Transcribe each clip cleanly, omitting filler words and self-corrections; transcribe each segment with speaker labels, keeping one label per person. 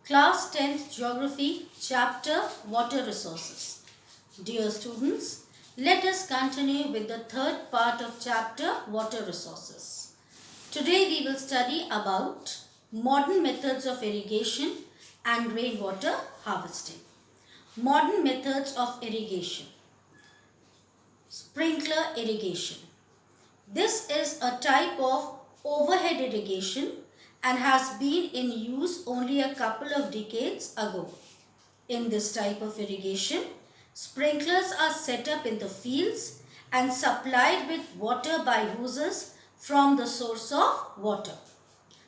Speaker 1: Class 10th Geography, Chapter Water Resources. Dear students, let us continue with the third part of Chapter Water Resources. Today we will study about modern methods of irrigation and rainwater harvesting. Modern methods of irrigation. Sprinkler irrigation. This is a type of overhead irrigation and has been in use only a couple of decades ago. In this type of irrigation, sprinklers are set up in the fields and supplied with water by hoses from the source of water.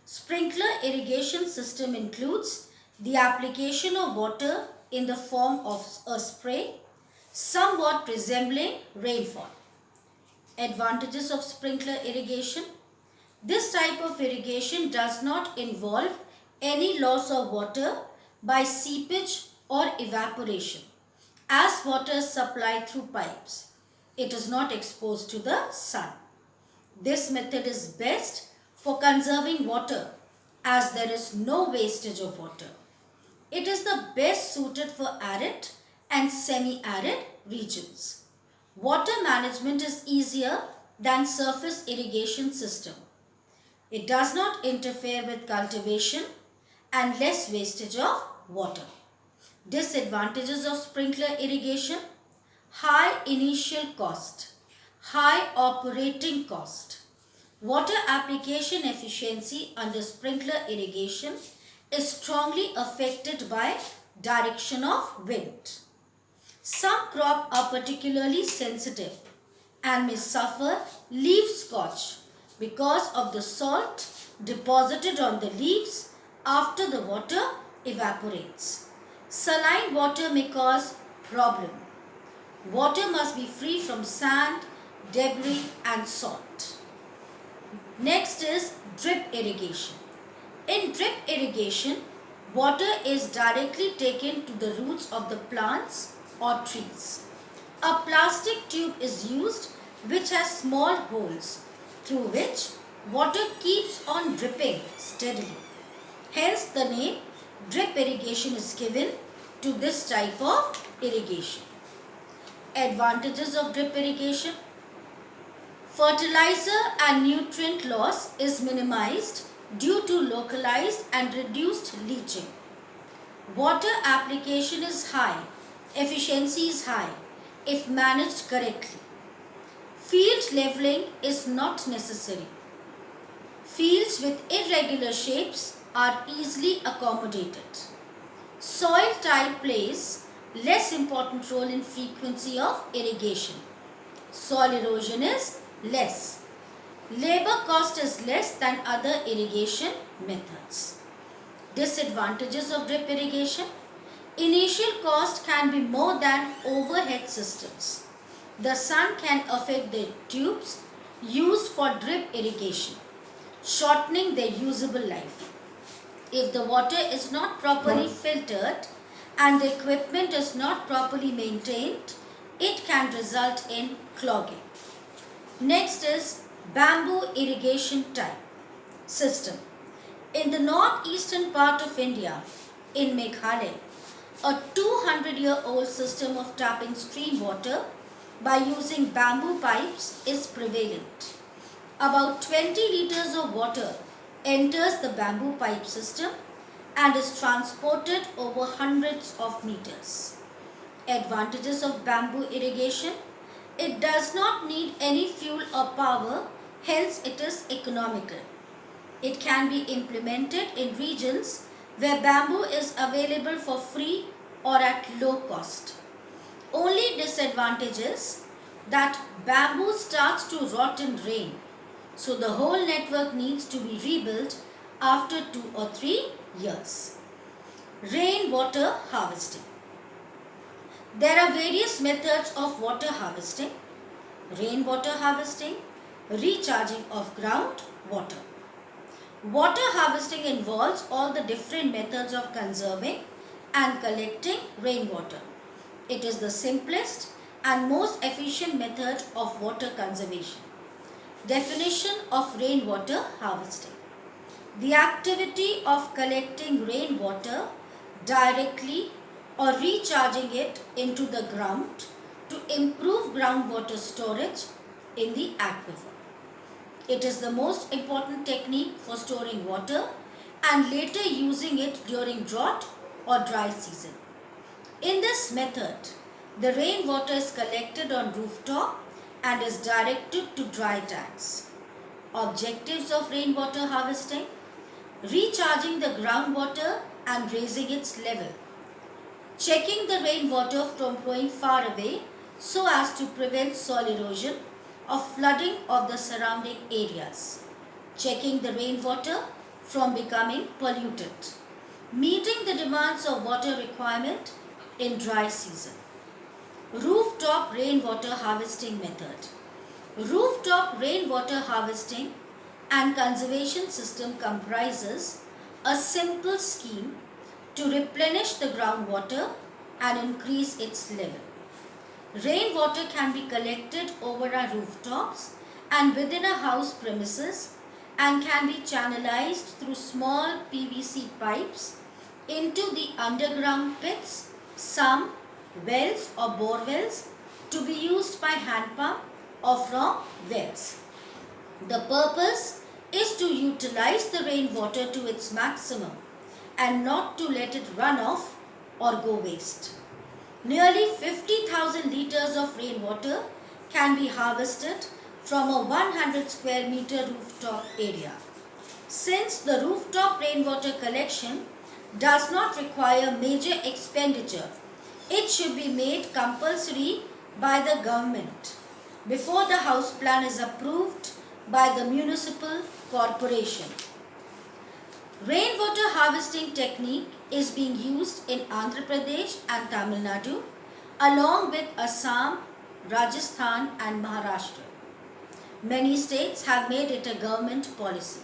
Speaker 1: Sprinkler irrigation system includes the application of water in the form of a spray, somewhat resembling rainfall. Advantages of sprinkler irrigation. This type of irrigation does not involve any loss of water by seepage or evaporation, as water is supplied through pipes. It is not exposed to the sun. This method is best for conserving water as there is no wastage of water. It is the best suited for arid and semi-arid regions. Water management is easier than surface irrigation system. It does not interfere with cultivation and less wastage of water. Disadvantages of sprinkler irrigation: high initial cost, high operating cost. Water application efficiency under sprinkler irrigation is strongly affected by direction of wind. Some crops are particularly sensitive and may suffer leaf scorch because of the salt deposited on the leaves after the water evaporates. Saline water may cause problem. Water must be free from sand, debris and salt. Next is drip irrigation. In drip irrigation, water is directly taken to the roots of the plants or trees. A plastic tube is used which has small holes through which water keeps on dripping steadily. Hence the name drip irrigation is given to this type of irrigation. Advantages of drip irrigation: fertilizer and nutrient loss is minimized due to localized and reduced leaching. Water application is high, efficiency is high if managed correctly. Field leveling is not necessary. Fields with irregular shapes are easily accommodated. Soil type plays less important role in frequency of irrigation. Soil erosion is less. Labor cost is less than other irrigation methods. Disadvantages of drip irrigation: initial cost can be more than overhead systems. The sun can affect the tubes used for drip irrigation, shortening their usable life. If the water is not properly filtered and the equipment is not properly maintained, it can result in clogging. Next is bamboo irrigation type system. In the northeastern part of India, in Meghalaya, a 200-year-old system of tapping stream water by using bamboo pipes is prevalent. About 20 liters of water enters the bamboo pipe system and is transported over hundreds of meters. Advantages of bamboo irrigation: it does not need any fuel or power, hence it is economical. It can be implemented in regions where bamboo is available for free or at low cost. Only disadvantage is that bamboo starts to rot in rain, so the whole network needs to be rebuilt after 2 or 3 years. Rainwater harvesting. There are various methods of water harvesting: rainwater harvesting, recharging of ground water. Water harvesting involves all the different methods of conserving and collecting rainwater. It is the simplest and most efficient method of water conservation. Definition of rainwater harvesting: the activity of collecting rainwater directly or recharging it into the ground to improve groundwater storage in the aquifer. It is the most important technique for storing water and later using it during drought or dry season. In this method, the rainwater is collected on rooftop and is directed to dry tanks. Objectives of rainwater harvesting: recharging the groundwater and raising its level, checking the rainwater from flowing far away so as to prevent soil erosion or flooding of the surrounding areas, checking the rainwater from becoming polluted, meeting the demands of water requirement in dry season. Rooftop rainwater harvesting method. Rooftop rainwater harvesting and conservation system comprises a simple scheme to replenish the groundwater and increase its level. Rainwater can be collected over our rooftops and within a house premises and can be channelized through small PVC pipes into the underground pits, some wells or bore wells to be used by hand pump or from wells. The purpose is to utilize the rainwater to its maximum and not to let it run off or go waste. Nearly 50,000 liters of rainwater can be harvested from a 100 square meter rooftop area. Since the rooftop rainwater collection does not require major expenditure, it should be made compulsory by the government before the house plan is approved by the municipal corporation. Rainwater harvesting technique is being used in Andhra Pradesh and Tamil Nadu along with Assam, Rajasthan and Maharashtra. Many states have made it a government policy.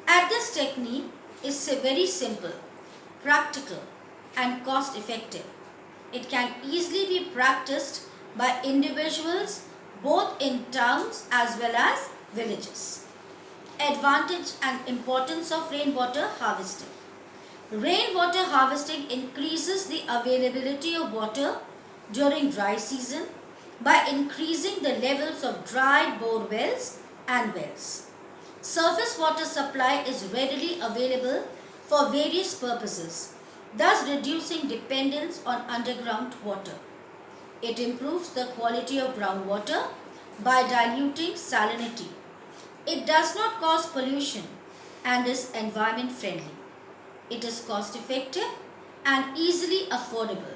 Speaker 1: And this technique is very simple, practical and cost effective. It can easily be practiced by individuals both in towns as well as villages. Advantage and importance of rainwater harvesting. Rainwater harvesting increases the availability of water during dry season by increasing the levels of dry bore wells and wells. Surface water supply is readily available for various purposes, thus reducing dependence on underground water. It improves the quality of groundwater by diluting salinity. It does not cause pollution and is environment friendly. It is cost effective and easily affordable.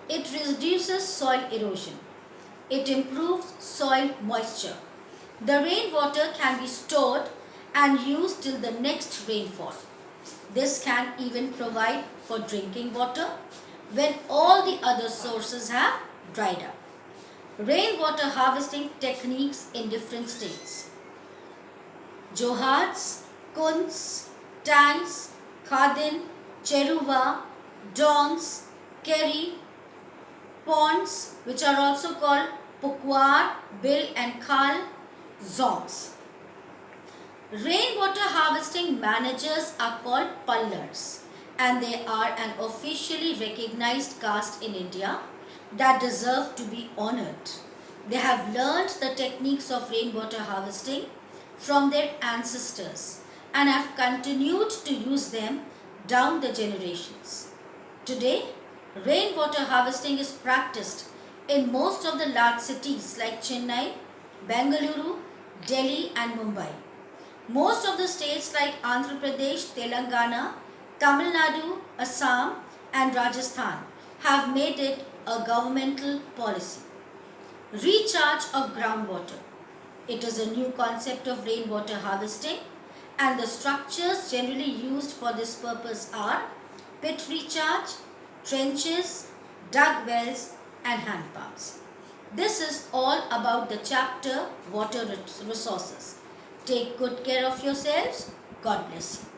Speaker 1: It reduces soil erosion. It improves soil moisture. The rainwater can be stored and used till the next rainfall. This can even provide for drinking water when all the other sources have dried up. Rainwater harvesting techniques in different states. Johads, Kunds, tanks, Khadin, Cheruva, Dongs, Kerry, ponds which are also called Pukwar, Bill and Khal, Zongs. Rainwater harvesting managers are called Pallars and they are an officially recognized caste in India that deserve to be honored. They have learned the techniques of rainwater harvesting from their ancestors and have continued to use them down the generations. Today, rainwater harvesting is practiced in most of the large cities like Chennai, Bengaluru, Delhi and Mumbai. Most of the states like Andhra Pradesh, Telangana, Tamil Nadu, Assam and Rajasthan have made it a governmental policy. Recharge of groundwater. It is a new concept of rainwater harvesting and the structures generally used for this purpose are pit recharge, trenches, dug wells and hand pumps. This is all about the chapter water resources. Take good care of yourselves. God bless you.